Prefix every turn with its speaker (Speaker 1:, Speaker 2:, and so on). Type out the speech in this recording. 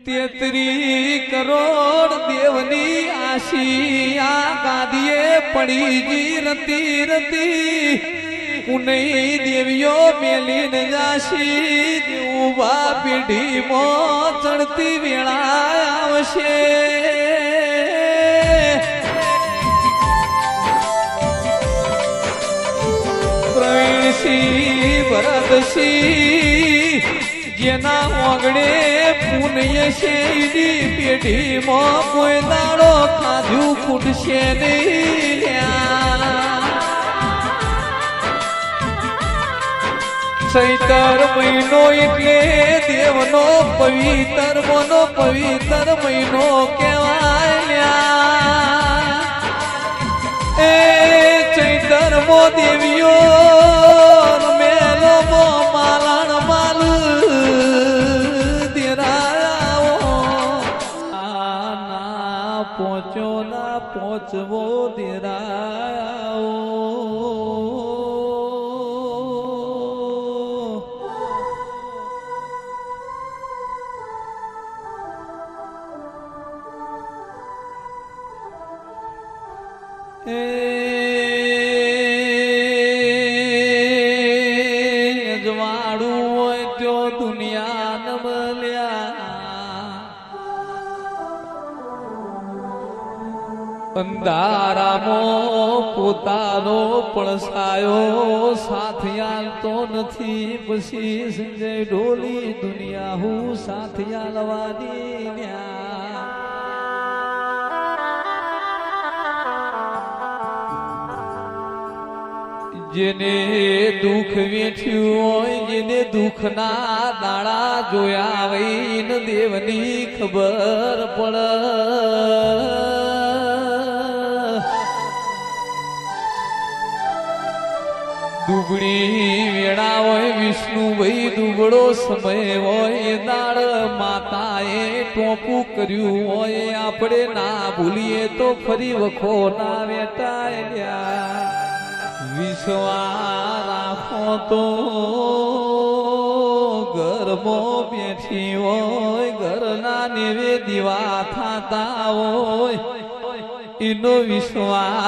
Speaker 1: તેત્રી કરોડ દેવની આશી આ ગાદીએ પડી જી રતી રતી કુનઈ દેવીઓ મેલીને જાશી દેવા પેઢીમાં ચડતી વેળા આવશે પ્રવીણસિંહ ભરતસિંહ જેના ઓગણે પુણ્ય છે ઈડી પેઢીમાં કોઈ દાડો ખાધું ખૂટશે નહીં ચૈતર મહિનો એટલે દેવનો પવિત્ર મનો પવિત્ર મહિનો કહેવાય એ ચૈતર મો દેવીઓ મેલો મો માલણ માલ પહોંચો ના પહોંચવો દેરાઓ અજવાળું હોય તો દુનિયા ન મળ્યા અંધારામાં પોતાનો પડસાયો સાથિયાલ તો નથી પછી સંજય ઢોલી દુનિયા હું સાથિયાલ વાદી જેને દુઃખ વેઠ્યું હોય જેને દુઃખના દાડા જોયા વૈન દેવની ખબર પડે દુબળી વેળા હોય વિષ્ણુભાઈ દુબળો સમય હોય દાળ માતાએ ટોપું કર્યું હોય આપણે ના ભૂલીએ તો ફરી વખો ના વેટાય વિશ્વા રાખો તો ઘરમાં બેઠી હોય ઘરના નેવે દીવા થતા હોય એનો વિશ્વાસ